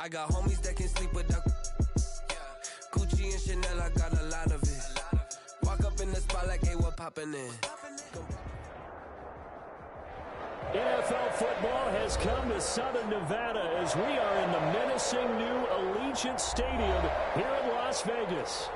I got homies that can sleep without Gucci and Chanel, I got a lot of it. Walk up in the spot like, hey, what poppin' in? NFL football has come to Southern Nevada as we are in the menacing new Allegiant Stadium here in Las Vegas.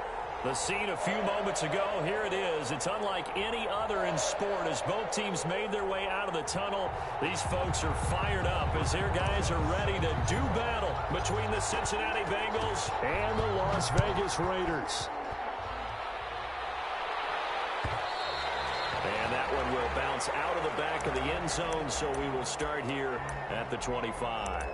The scene a few moments ago, here it is. It's unlike any other in sport as both teams made their way out of the tunnel. These folks are fired up as their guys are ready to do battle between the Cincinnati Bengals and the Las Vegas Raiders. And that one will bounce out of the back of the end zone, so we will start here at the 25.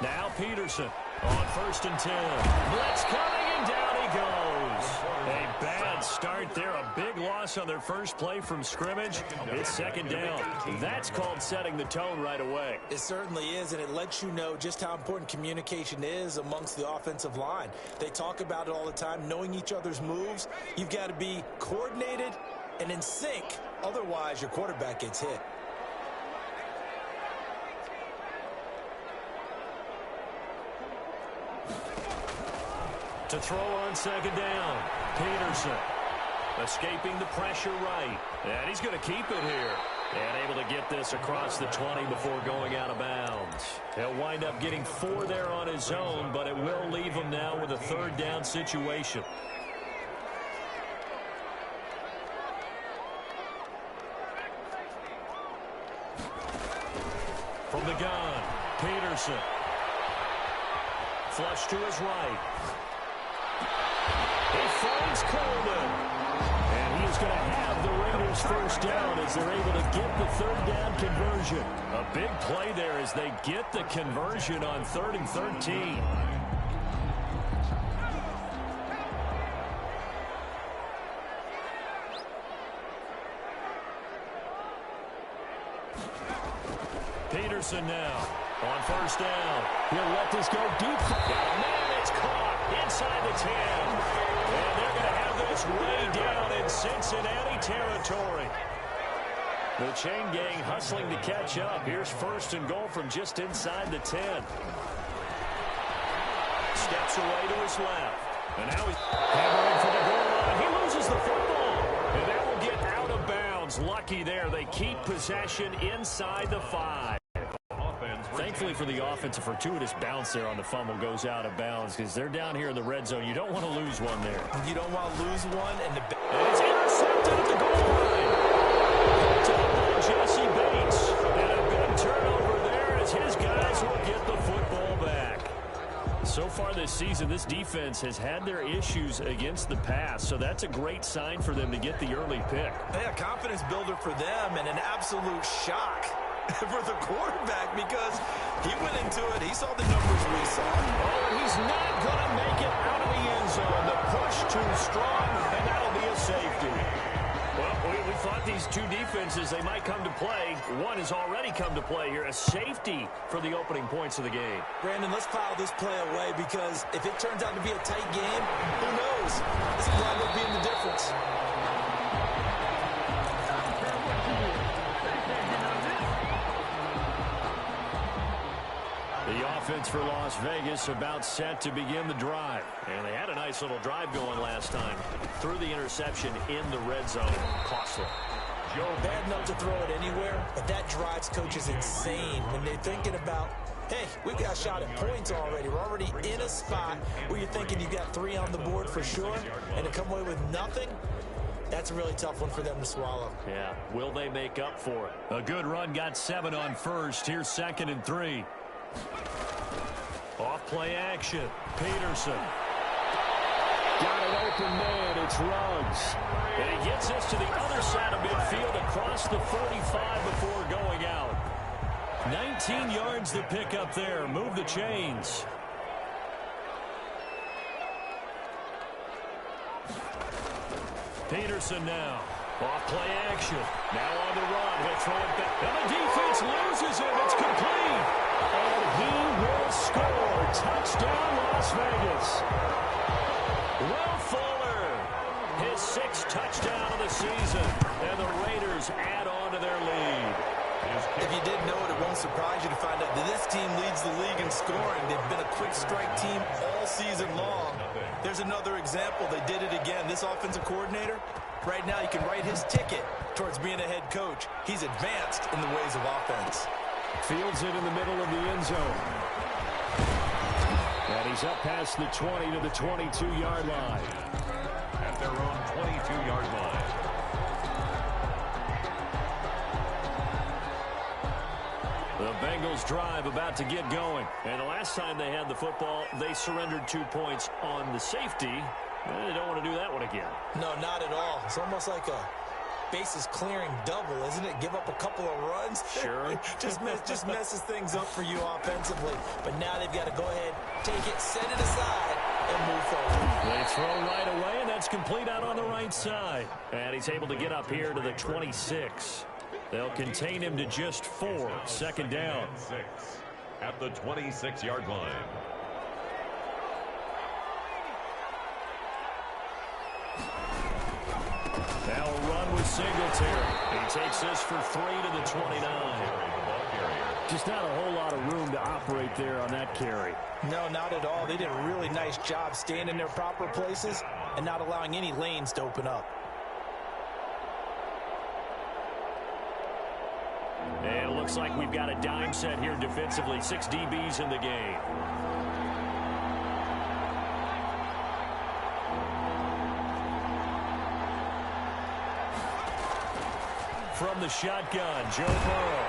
Now Peterson on 1st and 10. Blitz coming, and down he goes. A bad start there. A big loss on their first play from scrimmage. It's 2nd down. That's called setting the tone right away. It certainly is, and it lets you know just how important communication is amongst the offensive line. They talk about it all the time, knowing each other's moves. You've got to be coordinated and in sync. Otherwise, your quarterback gets hit. To throw on 2nd down. Peterson escaping the pressure right. And he's going to keep it here. And able to get this across the 20 before going out of bounds. He'll wind up getting 4 there on his own, but it will leave him now with a 3rd down situation. From the gun, Peterson. Flush to his right. He finds Coleman. And he is going to have the Raiders 1st down as they're able to get the 3rd down conversion. A big play there as they get the conversion on 3rd and 13. Peterson now on 1st down. He'll let this go deep. Got a man, it's caught inside the 10. And they're going to have this way down in Cincinnati territory. The chain gang hustling to catch up. Here's 1st and goal from just inside the 10. Steps away to his left. And now he's hammering for the goal line. He loses the football. And that will get out of bounds. Lucky there. They keep possession inside the 5. Thankfully for the offense, a fortuitous bounce there on the fumble goes out of bounds because they're down here in the red zone. You don't want to lose one there. You don't want to lose one. And it's intercepted at the goal line. Picked up by Jesse Bates. And a big turnover there as his guys will get the football back. So far this season, this defense has had their issues against the pass, so that's a great sign for them to get the early pick. Yeah, confidence builder for them and an absolute shock for the quarterback because he went into it. He saw the numbers we saw. Oh, and he's not going to make it out of the end zone. The push too strong, and that'll be a safety. Well, we thought these two defenses, they might come to play. One has already come to play here. A safety for the opening points of the game. Brandon, let's file this play away because if it turns out to be a tight game, who knows? This could wind up being the difference. The offense for Las Vegas about set to begin the drive. And they had a nice little drive going last time. Threw the interception in the red zone. Costly. Joe, bad enough to throw it anywhere, but that drives coaches insane when they're thinking about, hey, we've got a shot at points already. We're already in a spot where you're thinking you've got 3 on the board for sure, and to come away with nothing, that's a really tough one for them to swallow. Yeah, will they make up for it? A good run, got 7 on 1st. Here's 2nd and 3. Off play action. Peterson. Got an open man. It's Ruggs. And he gets us to the other side of midfield across the 45 before going out. 19 yards to pick up there. Move the chains. Peterson now. Off play action. Now on the run. He'll throw it back. And the defense loses it. It's complete. And he will score. Touchdown, Las Vegas. Will Fuller, his 6th touchdown of the season. And the Raiders add on to their lead. If you didn't know it, it won't surprise you to find out that this team leads the league in scoring. They've been a quick strike team all season long. There's another example. They did it again. This offensive coordinator, right now you can write his ticket towards being a head coach. He's advanced in the ways of offense. Fields it in the middle of the end zone. And he's up past the 20 to the 22-yard line. At their own 22-yard line. The Bengals drive about to get going. And the last time they had the football, they surrendered 2 points on the safety. They don't want to do that one again. No, not at all. It's almost like a bases clearing double, isn't it? Give up a couple of runs. Sure. just messes things up for you offensively. But now they've got to go ahead, take it, set it aside, and move forward. They throw right away, and that's complete out on the right side. And he's able to get up here to the 26. They'll contain him to just 4. Second down. 6 at the 26-yard line. Now a run with Singletary. He takes this for 3 to the 29. Just not a whole lot of room to operate there on that carry. No, not at all. They did a really nice job staying in their proper places and not allowing any lanes to open up. And it looks like we've got a dime set here defensively. 6 DBs in the game. From the shotgun, Joe Burrow.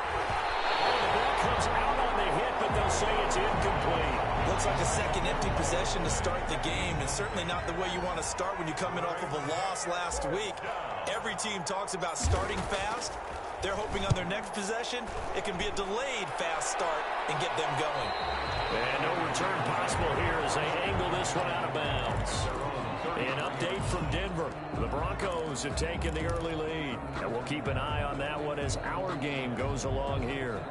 Oh, the ball comes out on the hit, but they'll say it's incomplete. Looks like a second empty possession to start the game, and certainly not the way you want to start when you're coming off of a loss last week. Every team talks about starting fast. They're hoping on their next possession, it can be a delayed fast start and get them going. And no return possible here as they angle this one out of bounds. An update from Denver. The Broncos have taken the early lead. And we'll keep an eye on that one as our game goes along here.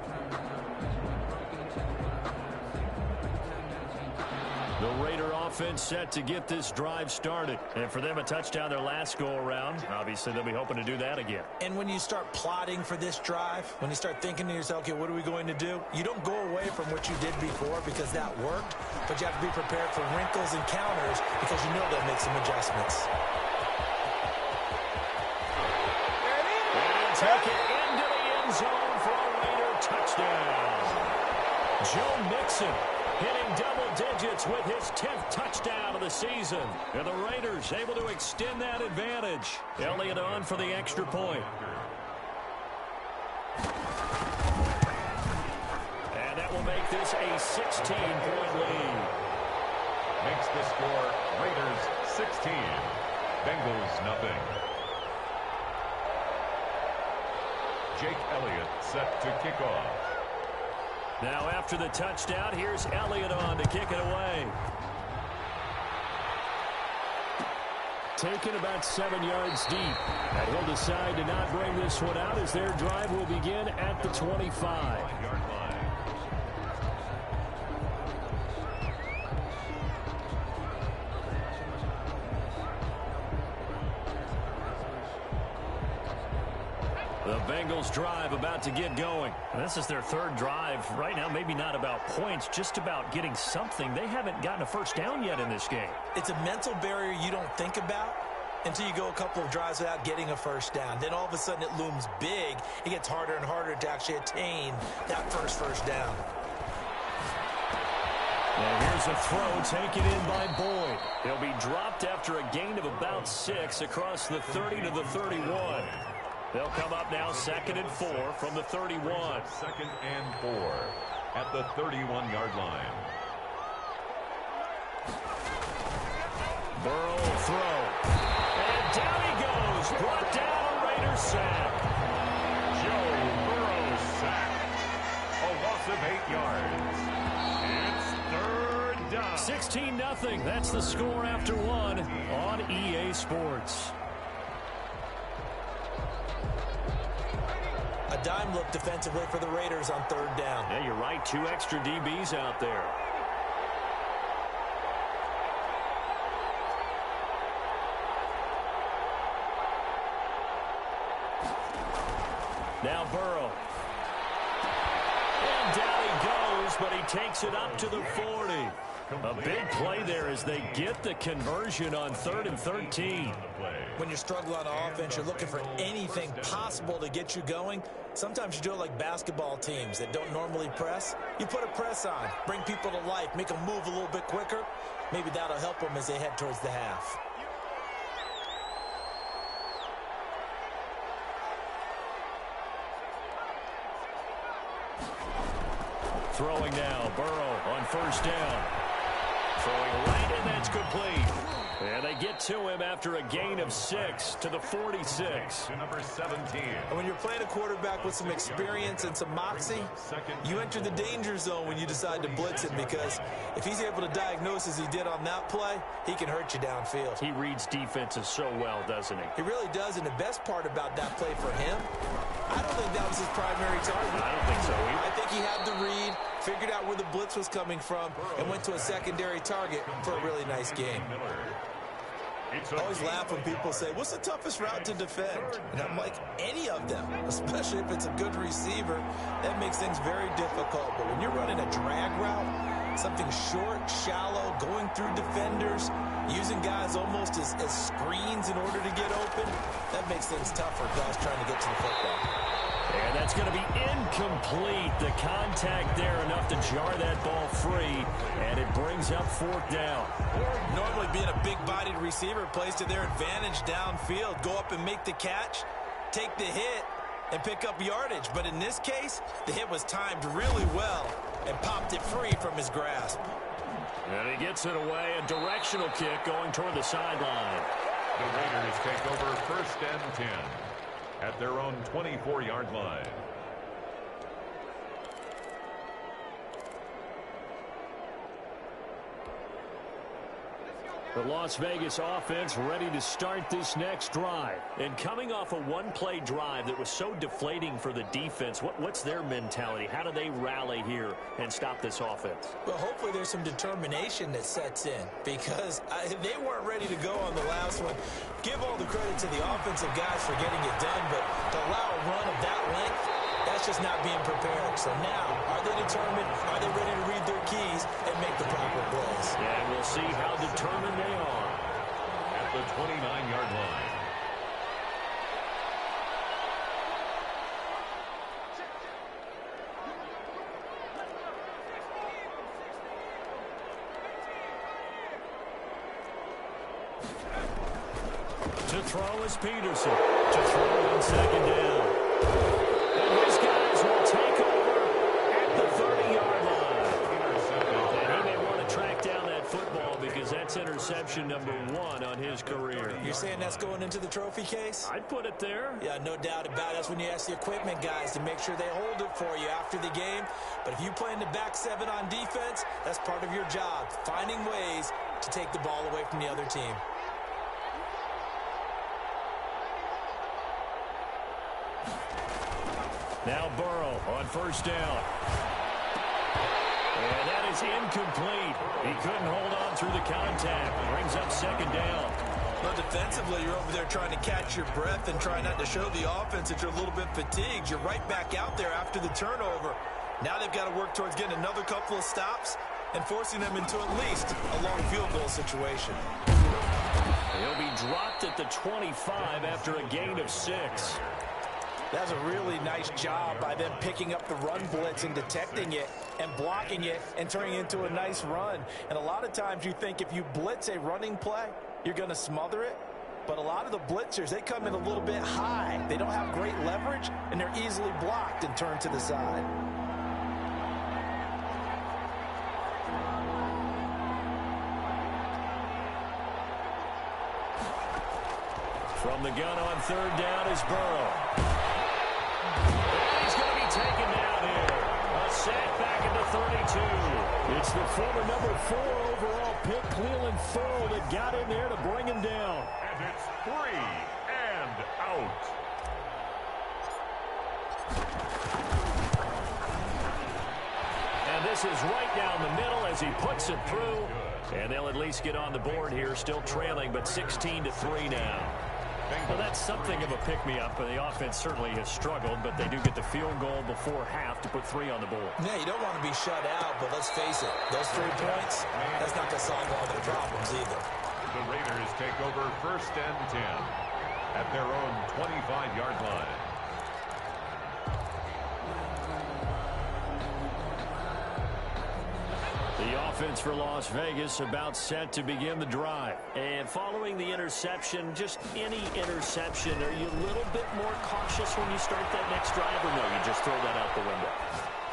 The Raider offense set to get this drive started. And for them, a touchdown their last go-around. Obviously, they'll be hoping to do that again. And when you start plotting for this drive, when you start thinking to yourself, okay, what are we going to do? You don't go away from what you did before because that worked, but you have to be prepared for wrinkles and counters because you know they'll make some adjustments. And take it into the end zone for a Raider touchdown. Joe Mixon hitting double digits with his 10th touchdown of the season. And the Raiders able to extend that advantage. Elliott on for the extra point. And that will make this a 16-point lead. Makes the score Raiders 16. Bengals nothing. Jake Elliott set to kick off. Now after the touchdown, here's Elliott on to kick it away. Taken about 7 yards deep. And he'll decide to not bring this one out as their drive will begin at the 25. The Bengals drive about to get going. This is their 3rd drive. Right now, maybe not about points, just about getting something. They haven't gotten a first down yet in this game. It's a mental barrier you don't think about until you go a couple of drives without getting a first down. Then all of a sudden it looms big. It gets harder and harder to actually attain that first down. And here's a throw taken in by Boyd. He'll be dropped after a gain of about 6 across the 30 to the 31. They'll come up now 2nd and 4 from the 31. 2nd and 4 at the 31-yard line. Burrow will throw. And down he goes. Brought down a Raiders sack. Joe Burrow sacked. A loss of 8 yards. It's 3rd down. 16-0. That's the score after 1 on EA Sports. dime look defensively for the Raiders on third down. Yeah, you're right. 2 extra DBs out there. Now Burrow. And down he goes, but he takes it up to the 40. A big play there as they get the conversion on 3rd and 13. When you're struggling on offense, you're looking for anything possible to get you going. Sometimes you do it like basketball teams that don't normally press. You put a press on, bring people to life, make them move a little bit quicker. Maybe that'll help them as they head towards the half. Throwing now, Burrow on 1st down. Throwing right, and that's complete. And they get to him after a gain of 6 to the 46. To number 17. And when you're playing a quarterback with some experience and some moxie, you enter the danger zone when you decide to blitz him, because if he's able to diagnose as he did on that play, he can hurt you downfield. He reads defenses so well, doesn't he? He really does, and the best part about that play for him, I don't think that was his primary target. I don't think so either. I think he had the read, figured out where the blitz was coming from, and went to a secondary target for a really nice game. I always laugh when people say, what's the toughest route to defend? And I'm like, any of them, especially if it's a good receiver. That makes things very difficult. But when you're running a drag route, something short, shallow, going through defenders, using guys almost as screens in order to get open, that makes things tough for guys trying to get to the football. And that's going to be incomplete. The contact there enough to jar that ball free, and it brings up 4th down. Normally being a big-bodied receiver plays to their advantage downfield. Go up and make the catch, take the hit, and pick up yardage. But in this case, the hit was timed really well and popped it free from his grasp. And he gets it away, a directional kick going toward the sideline. The Raiders take over 1st and 10 at their own 24-yard line. The Las Vegas offense ready to start this next drive. And coming off a one-play drive that was so deflating for the defense, what's their mentality? How do they rally here and stop this offense? Well, hopefully there's some determination that sets in, because they weren't ready to go on the last one. Give all the credit to the offensive guys for getting it done, but to allow a run of that length, that's just not being prepared. So now, are they determined? Are they ready to read their keys and make the proper plays? Yeah, and we'll see how determined they are. At the 29-yard line. To throw is Peterson. To throw on 2nd down. And his guys will take over at the 30-yard line. And he may want to track down that football, because that's interception number 1 on his career. You're saying that's going into the trophy case? I'd put it there. Yeah, no doubt about it. That's when you ask the equipment guys to make sure they hold it for you after the game. But if you play in the back 7 on defense, that's part of your job, finding ways to take the ball away from the other team. Now Burrow on 1st down. And that is incomplete. He couldn't hold on through the contact. Brings up 2nd down. Well, defensively, you're over there trying to catch your breath and try not to show the offense that you're a little bit fatigued. You're right back out there after the turnover. Now they've got to work towards getting another couple of stops and forcing them into at least a long field goal situation. He'll be dropped at the 25 after a gain of 6. That's a really nice job by them picking up the run blitz and detecting it and blocking it and turning it into a nice run. And a lot of times you think if you blitz a running play, you're going to smother it. But a lot of the blitzers, they come in a little bit high. They don't have great leverage, and they're easily blocked and turned to the side. From the gun on 3rd down is Burrow. He's going to be taken down here. A sack back into 32. It's the former number 4 overall pick, Cleveland Ferrell, that got in there to bring him down. And it's 3 and out. This is right down the middle as he puts it through. And they'll at least get on the board here, still trailing, but 16-3 now. Well, that's something of a pick-me-up, and the offense certainly has struggled, but they do get the field goal before half to put 3 on the board. Yeah, you don't want to be shut out, but let's face it, those 3 points, that's not going to solve all their problems either. The Raiders take over 1st and 10 at their own 25-yard line. The offense for Las Vegas about set to begin the drive. And following the interception, just any interception, are you a little bit more cautious when you start that next drive, or no, you just throw that out the window?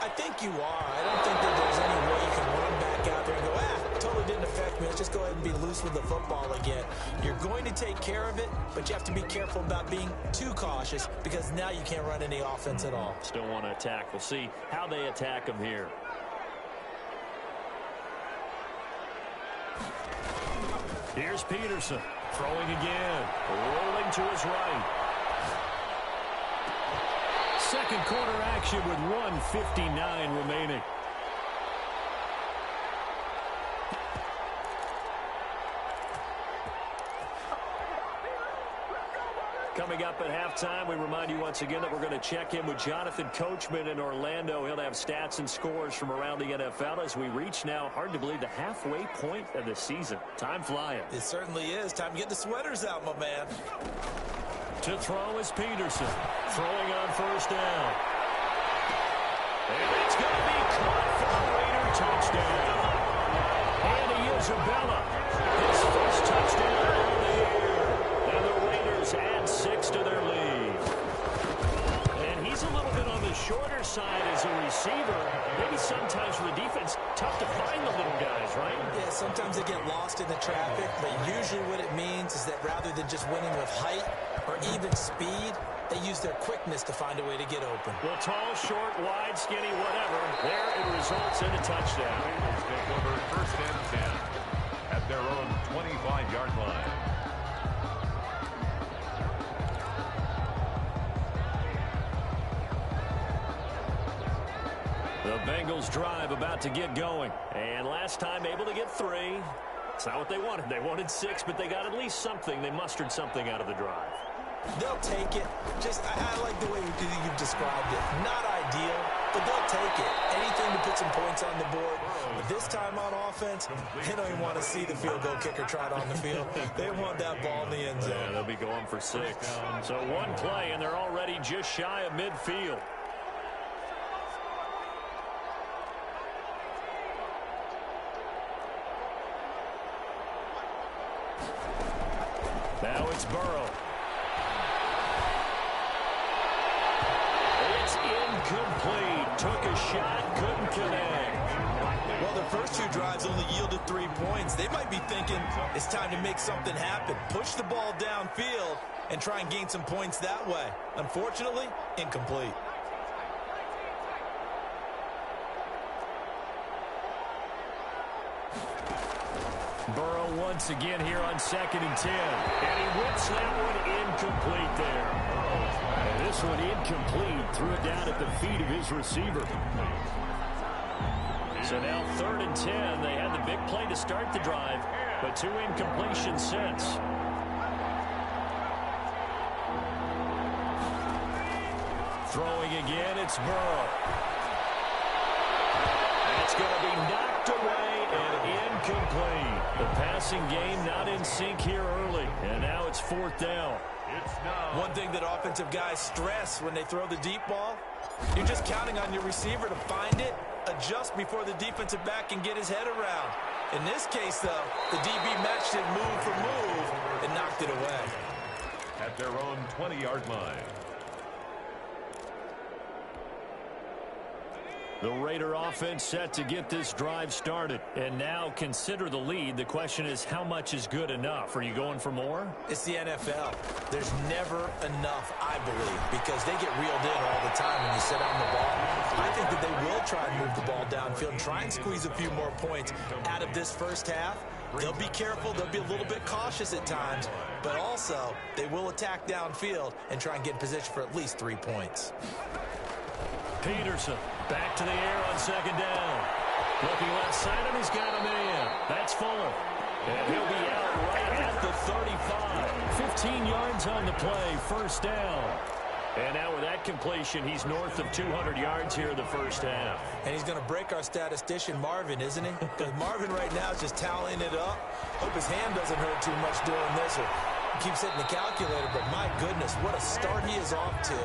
I think you are. I don't think that there's any way you can run back out there and go, totally didn't affect me. Let's just go ahead and be loose with the football again. You're going to take care of it, but you have to be careful about being too cautious because now you can't run any offense at all. Still want to attack. We'll see how they attack them here. Here's Peterson throwing again, rolling to his right. Second quarter action with 1:59 remaining. Coming up at halftime, we remind you once again that we're going to check in with Jonathan Coachman in Orlando. He'll have stats and scores from around the NFL as we reach now, hard to believe, the halfway point of the season. Time flying. It certainly is. Time to get the sweaters out, my man. To throw is Peterson. Throwing on 1st down. And it's going to be caught for a Raider touchdown. And Isabella, his first touchdown of the year. And the Raiders add 6 to their lead. And he's a little bit on the shorter side as a receiver. Maybe sometimes for the defense, tough to find the little guys, right? Yeah, sometimes they get lost in the traffic, but usually what it means is that rather than just winning with height or even speed, they use their quickness to find a way to get open. Well, tall, short, wide, skinny, whatever. There it results in a touchdown. Raiders take over 1st and 10 at their own 25-yard line. The Bengals drive about to get going. And last time able to get 3. It's not what they wanted. They wanted 6, but they got at least something. They mustered something out of the drive. They'll take it. I like the way you've described it. Not ideal, but they'll take it. Anything to put some points on the board. But this time on offense, they don't even want to see the field goal kicker trot on the field. They want that ball in the end zone. Yeah, they'll be going for 6. So one play, and they're already just shy of midfield. Now it's Burrow. It's incomplete. Took a shot, couldn't connect. Well, their first 2 drives only yielded 3 points. They might be thinking it's time to make something happen. Push the ball downfield and try and gain some points that way. Unfortunately, incomplete. Burrow once again here on 2nd and 10. And he whips that one incomplete there. And this one incomplete. Threw it down at the feet of his receiver. So now 3rd and 10. They had the big play to start the drive, but 2 incompletions since. Throwing again, it's Burrow. And it's going to be knocked away and incomplete. The passing game not in sync here early, and now it's 4th down. One thing that offensive guys stress when they throw the deep ball, you're just counting on your receiver to find it, adjust before the defensive back can get his head around. In this case, though, the DB matched it move for move and knocked it away. At their own 20-yard line. The Raider offense set to get this drive started. And now consider the lead. The question is, how much is good enough? Are you going for more? It's the NFL. There's never enough, I believe, because they get reeled in all the time when you sit on the ball. I think that they will try and move the ball downfield and try and squeeze a few more points out of this first half. They'll be careful. They'll be a little bit cautious at times, but also they will attack downfield and try and get in position for at least 3 points. Peterson back to the air on 2nd down. Looking left side, and he's got a man. That's Fuller. And he'll be out right at the 35. 15 yards on the play, first down. And now with that completion, he's north of 200 yards here in the first half. And he's going to break our statistician, Marvin, isn't he? Because Marvin right now is just tallying it up. Hope his hand doesn't hurt too much doing this, or keeps hitting the calculator. But my goodness, what a start he is off to.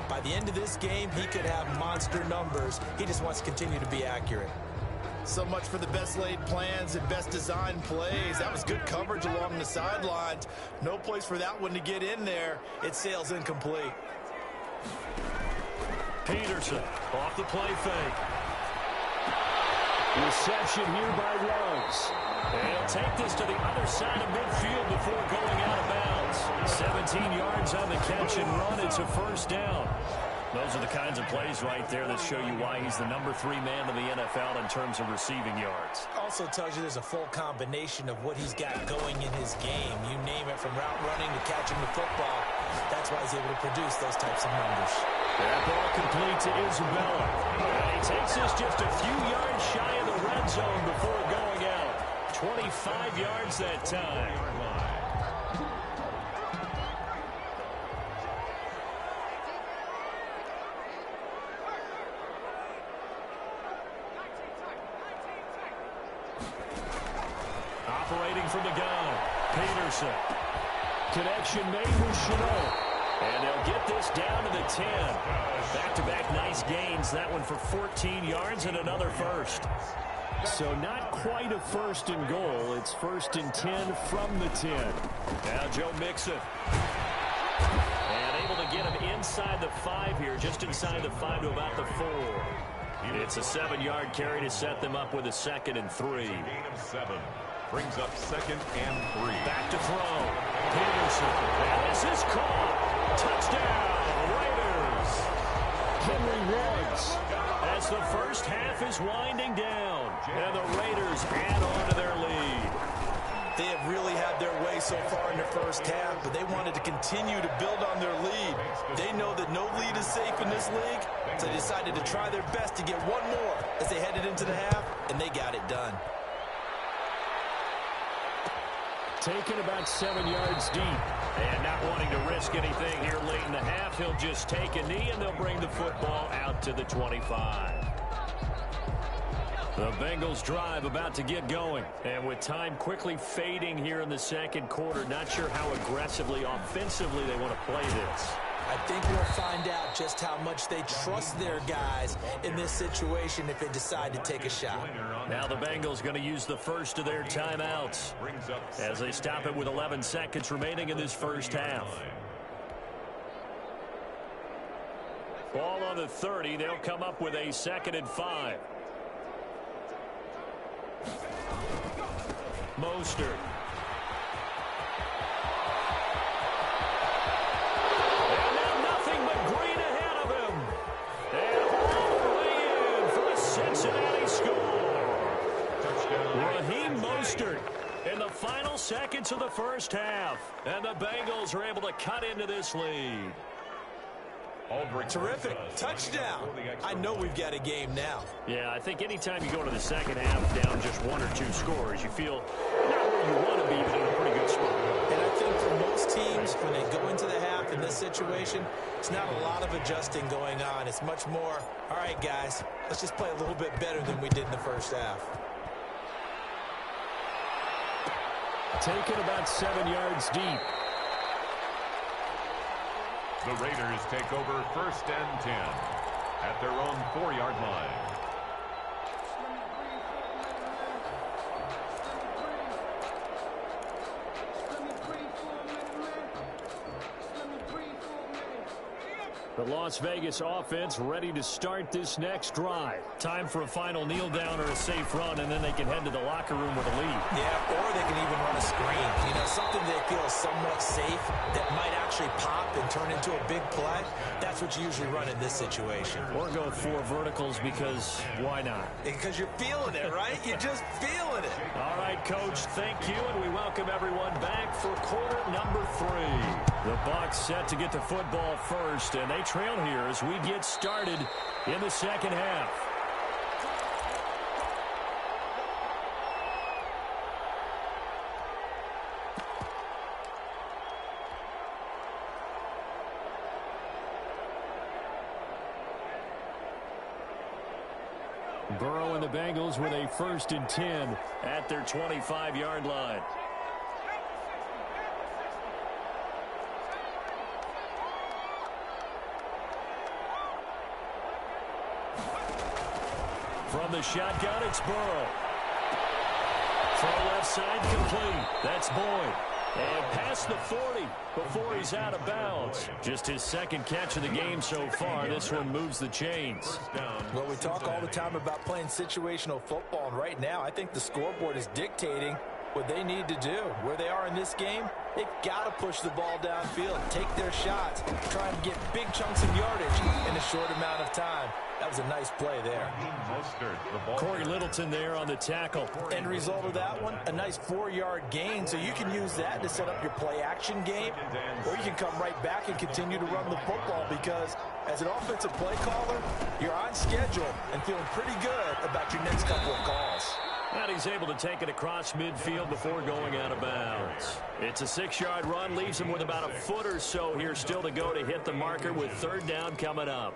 By the end of this game, he could have monster numbers. He just wants to continue to be accurate. So much for the best laid plans and best designed plays. That was good coverage along the sidelines. No place for that one to get in there. It sails incomplete. Peterson off the play fake. Reception here by Ruggs. And he'll take this to the other side of midfield before going out of bounds. 17 yards on the catch and run. It's a first down. Those are the kinds of plays right there that show you why he's the number 3 man in the NFL in terms of receiving yards. Also tells you there's a full combination of what he's got going in his game. You name it, from route running to catching the football. That's why he's able to produce those types of numbers. That ball complete to Isabella. And he takes us just a few yards shy of the red zone before going out. 25 yards that time. Operating from the gun, Peterson. Connection made with Chenault. And they'll get this down to the 10. Back-to-back nice gains. That one for 14 yards and another first. So not quite a first and goal. It's first and 10 from the 10. Now Joe Mixon. And able to get him inside the 5 here, just inside the 5 to about the 4. It's a 7-yard carry to set them up with a 2nd and 3. Gain of 7. Brings up 2nd and 3. Back to throw. Peterson. And this is caught. Touchdown, Raiders. Henry Ruggs. As the first half is winding down, and the Raiders add on to their lead. They have really had their way so far in the first half, but they wanted to continue to build on their lead. They know that no lead is safe in this league, so they decided to try their best to get one more as they headed into the half, and they got it done. Taken about 7 yards deep. And not wanting to risk anything here late in the half, he'll just take a knee, and they'll bring the football out to the 25. The Bengals drive about to get going. And with time quickly fading here in the second quarter, not sure how aggressively, offensively they want to play this. I think we'll find out just how much they trust their guys in this situation if they decide to take a shot. Now the Bengals going to use the first of their timeouts as they stop it with 11 seconds remaining in this first half. Ball on the 30. They'll come up with a 2nd and 5. Mostert. Cincinnati score. Raheem Mostert in the final seconds of the first half. And the Bengals are able to cut into this lead. Terrific. Touchdown. I know we've got a game now. Yeah, I think anytime you go into the second half down just 1 or 2 scores, you feel not where you want to be, but in a pretty good spot. And I think for most teams, when they go into the half in this situation, it's not a lot of adjusting going on. It's much more, all right, guys, let's just play a little bit better than we did in the first half. Taken about 7 yards deep. The Raiders take over 1st and 10 at their own 4-yard line. The Las Vegas offense ready to start this next drive. Time for a final kneel down or a safe run, and then they can head to the locker room with a lead. Yeah, or they can even run a screen. You know, something they feel somewhat safe that might actually pop and turn into a big play. That's what you usually run in this situation. Or go 4 verticals because why not? Because you're feeling it, right? You're just feeling it. All right, Coach, thank you, and we welcome everyone back for quarter number 3. The Bucs set to get the football first, and they trail here as we get started in the second half. Burrow and the Bengals with a 1st and 10 at their 25-yard line. From the shotgun, it's Burrow. Throw left side complete. That's Boyd. And past the 40 before he's out of bounds. Just his 2nd catch of the game so far. This one moves the chains. Well, we talk all the time about playing situational football, and right now I think the scoreboard is dictating what they need to do. Where they are in this game, they've got to push the ball downfield, take their shots, try and get big chunks of yardage in a short amount of time. That was a nice play there. Corey Littleton there on the tackle. End result of that one, a nice 4-yard gain, so you can use that to set up your play-action game, or you can come right back and continue to run the football, because as an offensive play caller, you're on schedule and feeling pretty good about your next couple of calls. And he's able to take it across midfield before going out of bounds. It's a 6-yard run, leaves him with about a foot or so here still to go to hit the marker with 3rd down coming up.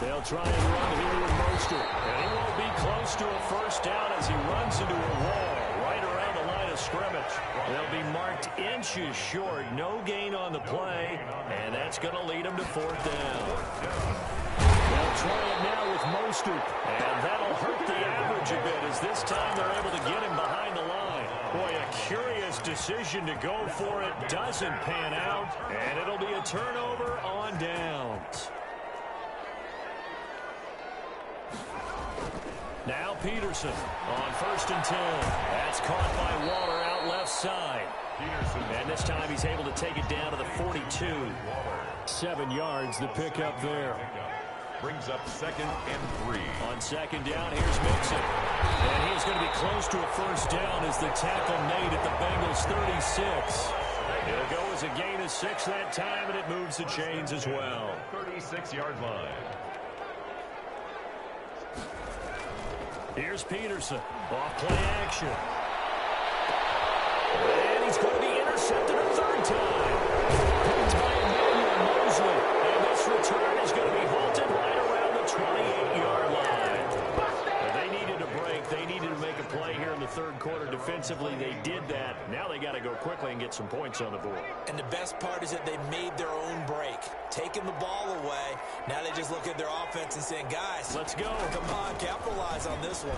They'll try and run here with Mostert. And he won't be close to a 1st down as he runs into a wall right around the line of scrimmage. They'll be marked inches short. No gain on the play. And that's going to lead them to 4th down. They'll try it now with Mostert. And that'll hurt the average a bit, as this time they're able to get him behind the line. Boy, a curious decision to go for it. Doesn't pan out. And it'll be a turnover on downs. Now Peterson on 1st and 10. That's caught by Waller out left side. And this time he's able to take it down to the 42. 7 yards, the pickup there. Brings up 2nd and 3. On 2nd down, here's Mixon. And he's going to be close to a 1st down as the tackle made at the Bengals 36. It'll go as a gain of 6 that time, and it moves the chains as well. 36-yard line. Here's Peterson, off play action. And he's going to be intercepted a 3rd time. Picked by Emmanuel Mosley. And this return is going to be halted right around the 28-yard line. But they needed a break. They needed to make a play here in the 3rd quarter defensively. They did that. Now they got to go quickly and get some points on the board. And the best part is that they made their own break. Taking the ball away. Now they just look at their offense and saying, guys, let's go. Come on, capitalize on this one.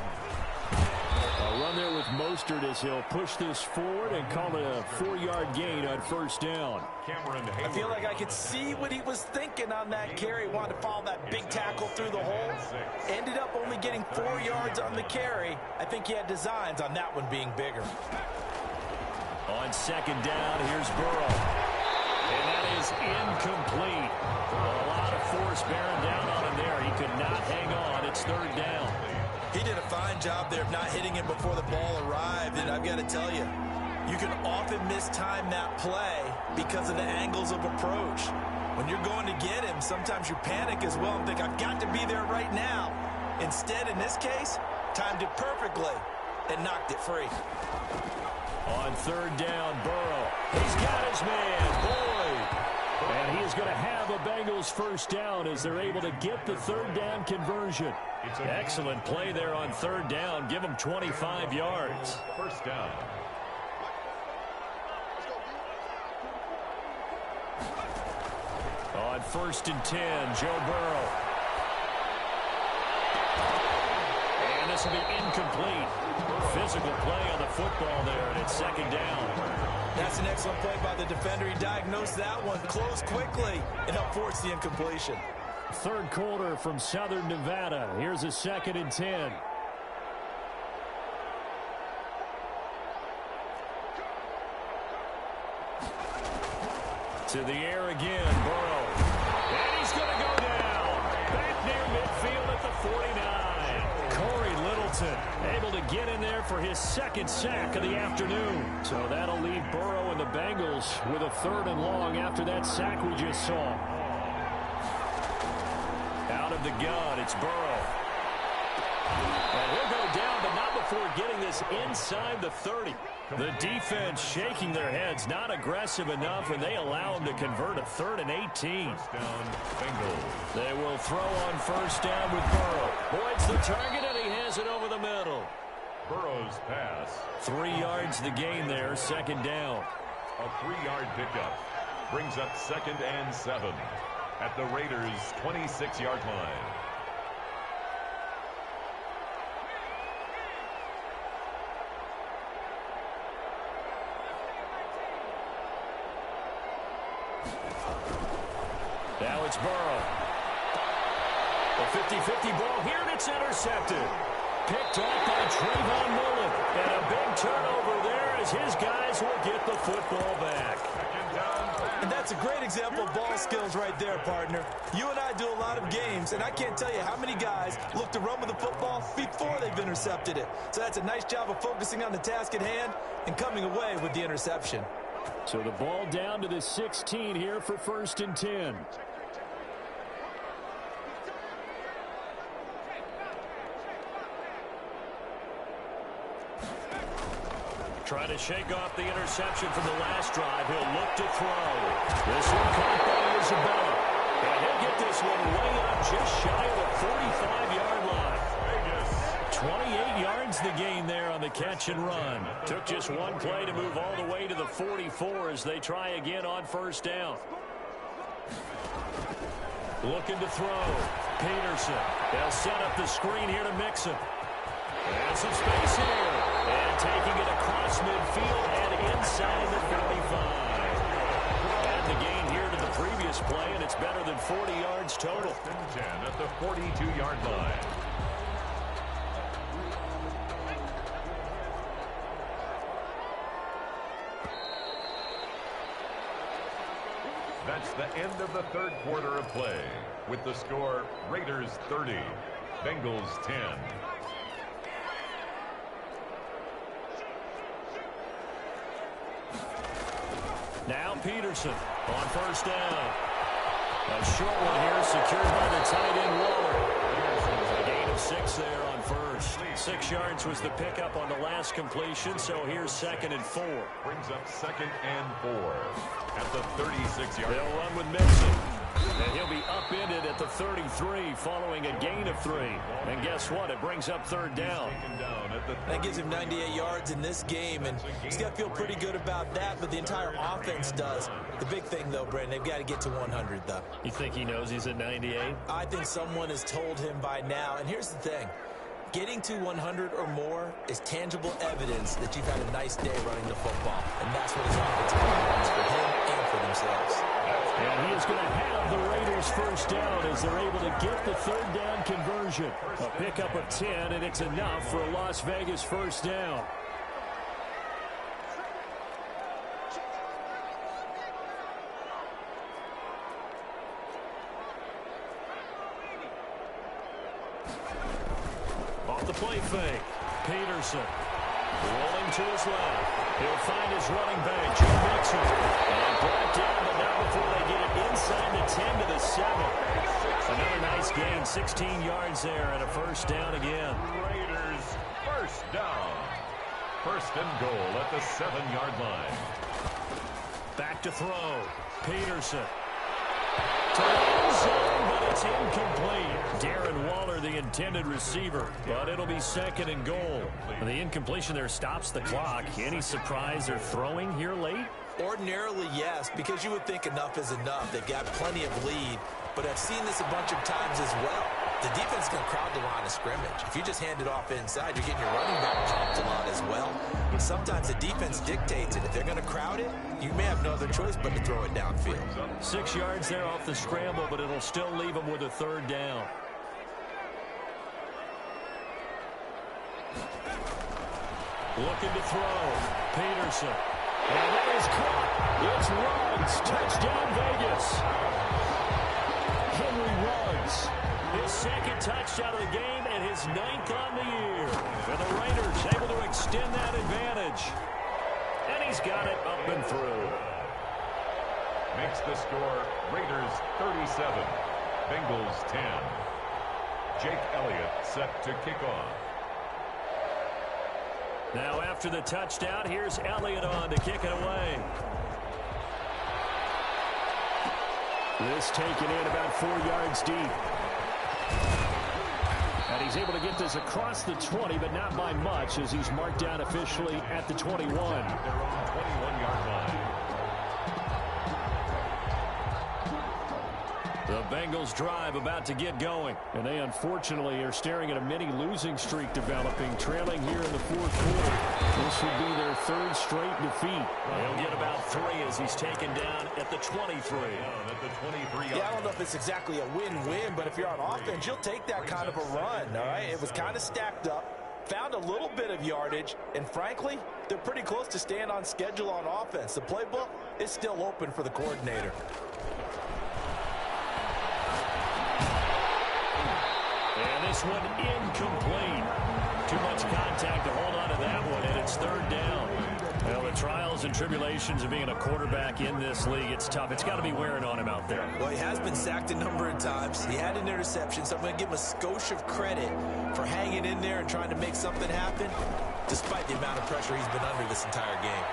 A run there with Mostert as he'll push this forward and call it a 4-yard gain on 1st down. I feel like I could see what he was thinking on that carry. Wanted to follow that big tackle through the hole. Ended up only getting 4 yards on the carry. I think he had designs on that one being bigger. On 2nd down, here's Burrow. And that is incomplete. A lot of force bearing down on him there. He could not hang on. It's 3rd down. He did a fine job there of not hitting him before the ball arrived, and I've got to tell you, you can often mistime that play because of the angles of approach. When you're going to get him, sometimes you panic as well and think, I've got to be there right now. Instead, in this case, timed it perfectly and knocked it free. On 3rd down, Burrow. He's got his man, Boyd. And he is going to have a Bengals 1st down as they're able to get the 3rd down conversion. Excellent play there on 3rd down. Give them 25 yards. 1st down. On 1st and 10, Joe Burrow. And this will be incomplete. Physical play on the football there, and it's 2nd down. That's an excellent play by the defender. He diagnosed that one, closed quickly, and helped force the incompletion. 3rd quarter from Southern Nevada. Here's a 2nd and 10. To the air again, Burrow. And he's going to go down. Back near midfield at the 49. Corey Littleton able to get in there for his 2nd sack of the afternoon. So that'll leave Burrow and the Bengals with a 3rd and long after that sack we just saw. Out of the gun. It's Burrow. And he'll go down, but not before getting this inside the 30. The defense shaking their heads, not aggressive enough, and they allow him to convert a 3rd and 18. First down, Bengalz. They will throw on first down with Burrow. Boyd's the target, and he has it over the middle. Burrow's pass. 3 yards the gain there, second down. A 3-yard pickup brings up 2nd and 7 at the Raiders' 26-yard line. Now it's Burrow. A 50-50 ball here, and it's intercepted. Picked off by Trayvon Mullen. And a big turnover there as his guys will get the football back. And that's a great example of ball skills right there, partner. You and I do a lot of games, and I can't tell you how many guys look to run with the football before they've intercepted it. So that's a nice job of focusing on the task at hand and coming away with the interception. So the ball down to the 16 here for 1st and 10. Trying to shake off the interception from the last drive. He'll look to throw. This one caught by Isabella. And he'll get this one way up just shy of the 45-yard line. 28 yards the gain there on the catch and run. Took just one play to move all the way to the 44 as they try again on first down. Looking to throw. Peterson. They'll set up the screen here to Mixon. And some space here. And taking it across midfield and inside the 45. And the gain here to the previous play, and it's better than 40 yards total. 10 at the 42-yard line. That's the end of the 3rd quarter of play. With the score, Raiders 30, Bengals 10. Now Peterson on first down. A short one here secured by the tight end Waller. A gain of 6 there on first. 6 yards was the pickup on the last completion, so here's 2nd and 4. Brings up 2nd and 4 at the 36-yard line. They'll run with Mixon. And he'll be upended at the 33 following a gain of 3. And guess what? It brings up 3rd down. That gives him 98 yards in this game, and he's got to feel pretty good about that, but the entire offense does. The big thing, though, Brandon, they've got to get to 100, though. You think he knows he's at 98? I think someone has told him by now, and here's the thing. Getting to 100 or more is tangible evidence that you've had a nice day running the football, and that's what his offensive line wants for him and for themselves. And he is going to have the Raiders first down as they're able to get the 3rd down conversion. A pickup of 10, and it's enough for a Las Vegas first down. Off the play fake. Peterson rolling to his left. He'll find his running back, Joe Mixon. And brought down, but not before they get it inside the 10 to the 7. Another nice gain, 16 yards there, and a first down again. Raiders first down. 1st and goal at the 7-yard line. Back to throw. Peterson. To the end zone, but it's incomplete. Darren Waller, the intended receiver, but it'll be 2nd and goal. And the incompletion there stops the clock. Any surprise they're throwing here late? Ordinarily, yes, because you would think enough is enough. They've got plenty of lead, but I've seen this a bunch of times as well. The defense is going to crowd the line of scrimmage. If you just hand it off inside, you're getting your running back jumped a lot as well. But sometimes the defense dictates it. If they're going to crowd it, you may have no other choice but to throw it downfield. 6 yards there off the scramble, but it'll still leave them with a 3rd down. Looking to throw. Peterson. And that is caught. It's Ruggs. Touchdown, Vegas. Henry Ruggs. His 2nd touchdown of the game and his 9th on the year. And the Raiders able to extend that advantage. And he's got it up and through. Makes the score Raiders 37, Bengals 10. Jake Elliott set to kick off. Now after the touchdown, here's Elliott on to kick it away. This taken in about 4 yards deep. And he's able to get this across the 20, but not by much, as he's marked down officially at the 21. Their own 21-yard line. The Bengals drive about to get going. And they unfortunately are staring at a mini losing streak developing, trailing here in the fourth quarter. This would be their third straight defeat. He'll get about 3 as he's taken down at the 23. At the 23. Yeah, I don't know if it's exactly a win-win, but if you're on offense, you'll take that kind of a run, all right? It was kind of stacked up, found a little bit of yardage, and frankly, they're pretty close to staying on schedule on offense. The playbook is still open for the coordinator. And this one incomplete. Too much contact to hold on to that one, and it's third down. Well, the trials and tribulations of being a quarterback in this league, it's tough. It's got to be wearing on him out there. Well, he has been sacked a number of times. He had an interception, so I'm going to give him a skosh of credit for hanging in there and trying to make something happen, despite the amount of pressure he's been under this entire game.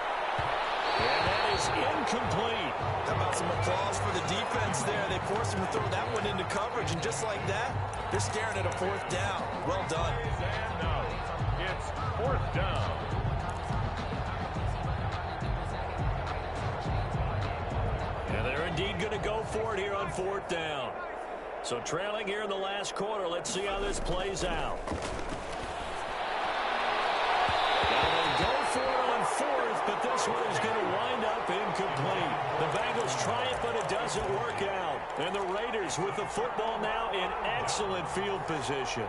And that is incomplete. How about some applause for the defense there? They forced him to throw that one into coverage, and just like that, they're staring at a fourth down. Well done. And now it's fourth down. And they're indeed going to go for it here on fourth down. So trailing here in the last quarter. Let's see how this plays out. Go for it on fourth, but this one is going to wind up incomplete. The Bengals try it, but it doesn't work out. And the Raiders with the football now in excellent field position.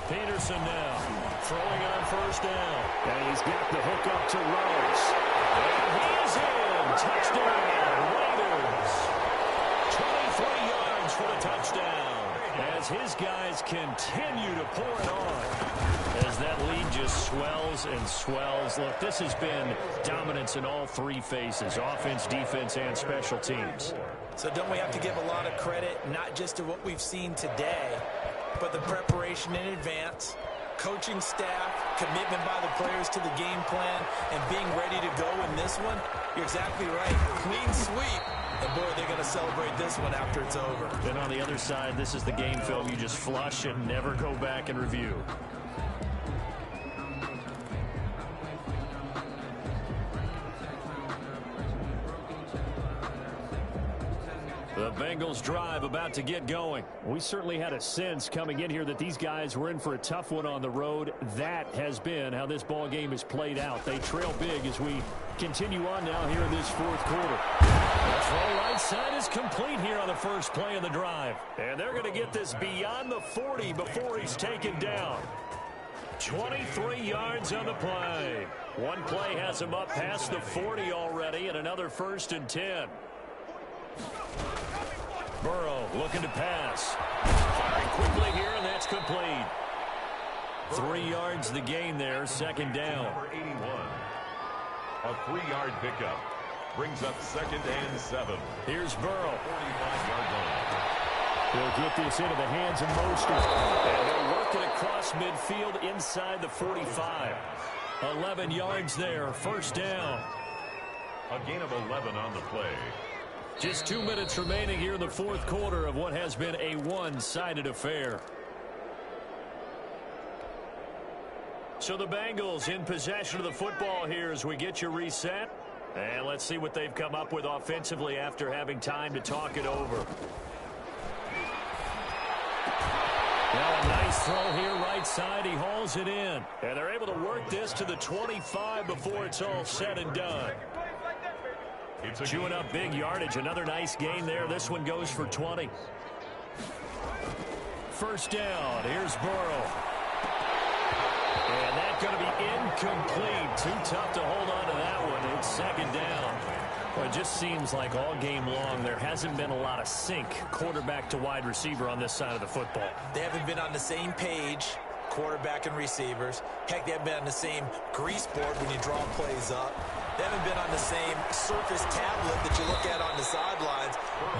Peterson now throwing on first down. And he's got the hook up to Rose. And he is in. Touchdown, Raiders. 23 yards for the touchdown as his guys continue to pour it on. As that lead just swells and swells. Look, this has been dominance in all three phases, offense, defense, and special teams. So don't we have to give a lot of credit, not just to what we've seen today, but the preparation in advance, coaching staff, commitment by the players to the game plan, and being ready to go in this one? You're exactly right. Clean sweep. And, boy, they're going to celebrate this one after it's over. And on the other side, this is the game film you just flush and never go back and review. The Bengals drive about to get going. We certainly had a sense coming in here that these guys were in for a tough one on the road. That has been how this ball game has played out. They trail big as we continue on now here in this fourth quarter. The throw right side is complete here on the first play of the drive. And they're going to get this beyond the 40 before he's taken down. 23 yards on the play. One play has him up past the 40 already, and another 1st and 10. Burrow looking to pass. Firing quickly here, and that's complete. 3 yards the gain there, second down. Number 81. A 3-yard pickup. Brings up 2nd and 7. Here's Burrow. 45-yard line. He'll get this into the hands of Mostert. And he'll work it across midfield inside the 45. 11 yards there, first down. A gain of 11 on the play. Just 2 minutes remaining here in the fourth quarter of what has been a one-sided affair. So the Bengals in possession of the football here as we get you reset. And let's see what they've come up with offensively after having time to talk it over. Now a nice throw here right side. He hauls it in. And they're able to work this to the 25 before it's all said and done. Chewing up big yardage. Another nice gain there. This one goes for 20. First down. Here's Burrow. And that's going to be incomplete. Too tough to hold on to that one. It's second down. Well, it just seems like all game long there hasn't been a lot of sync quarterback to wide receiver on this side of the football. They haven't been on the same page. quarterback and receivers. Heck, they haven't been on the same grease board when you draw plays up. They haven't been on the same surface tablet that you look at on the sidelines.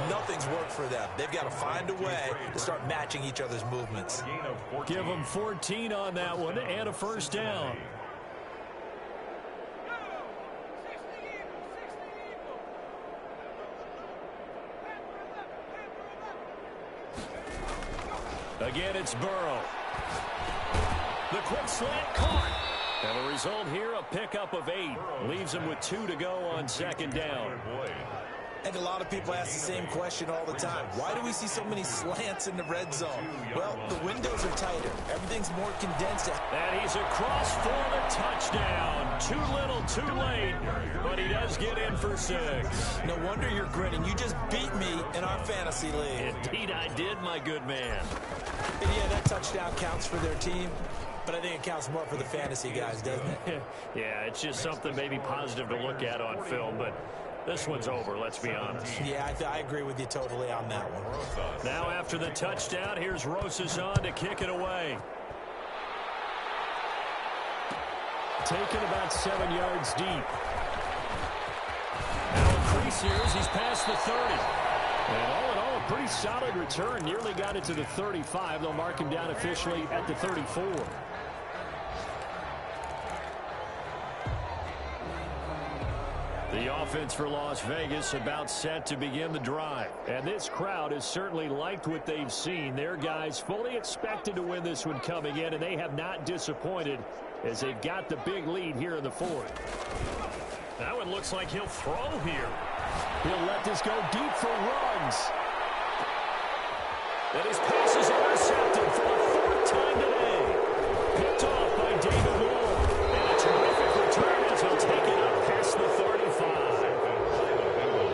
Nothing's worked for them. They've got to find a way to start matching each other's movements. Give them 14 on that one and a first down. Again, it's Burrow. The quick slant caught. And the result here, a pickup of 8. Leaves him with 2 to go on second down. I think a lot of people ask the same question all the time. Why do we see so many slants in the red zone? Well, the windows are tighter. Everything's more condensed. And he's across for the touchdown. Too little, too late. But he does get in for 6. No wonder you're grinning. You just beat me in our fantasy league. Indeed I did, my good man. And yeah, that touchdown counts for their team. But I think it counts more for the fantasy guys, doesn't it? Yeah, it's just something maybe positive to look at on film, but this one's over, let's be honest. Yeah, I agree with you totally on that one. Now after the touchdown, here's Rosas on to kick it away. Taken about 7 yards deep. Now increase here as he's past the 30. And all in all, a pretty solid return. Nearly got it to the 35. They'll mark him down officially at the 34. The offense for Las Vegas about set to begin the drive. And this crowd has certainly liked what they've seen. Their guys fully expected to win this one coming in, and they have not disappointed as they've got the big lead here in the 4th. That one looks like he'll throw here. He'll let this go deep for runs. And his pass is intercepted for the 4th time today. Picked off by David Moore. And a terrific return as he'll take it up past the 35.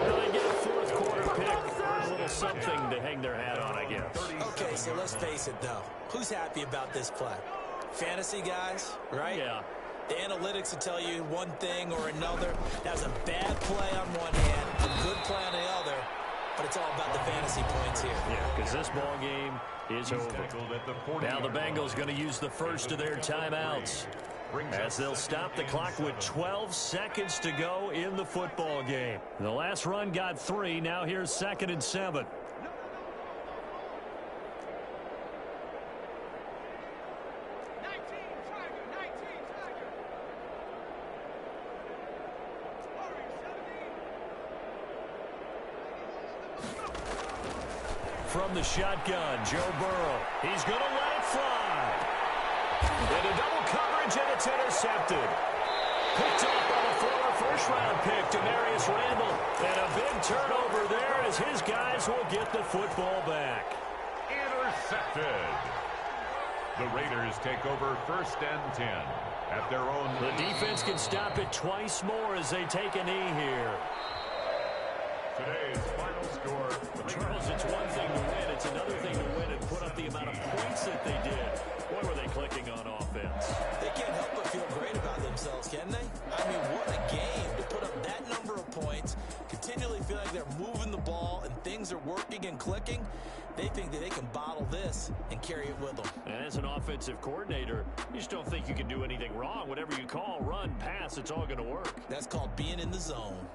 They get a 4th quarter pick. A little something to hang their hat on, I guess. Okay, so let's face it, though. Who's happy about this play? Fantasy guys, right? Yeah. The analytics will tell you one thing or another. That was a bad play on one hand, a good play on the other, but it's all about the fantasy points here. Yeah, because this ball game is over. Now the Bengals going to use the first of their timeouts as they'll stop the clock with 12 seconds to go in the football game. The last run got 3. Now here's 2nd and 7. From the shotgun, Joe Burrow. He's going to let it fly. Into double coverage, and it's intercepted. Picked off by the former first-round pick, Demarius Randall. And a big turnover there as his guys will get the football back. Intercepted. The Raiders take over 1st and 10 at their own. The defense can stop it twice more as they take a knee here. Today's final score. Charles, it's one thing to win. It's another thing to win and put up the amount of points that they did. Boy, were they clicking on offense. They can't help but feel great about themselves, can they? I mean, what a game to put up that number of points, continually feel like they're moving the ball and things are working and clicking. They think that they can bottle this and carry it with them. And as an offensive coordinator, you just don't think you can do anything wrong. Whatever you call, run, pass, it's all going to work. That's called being in the zone.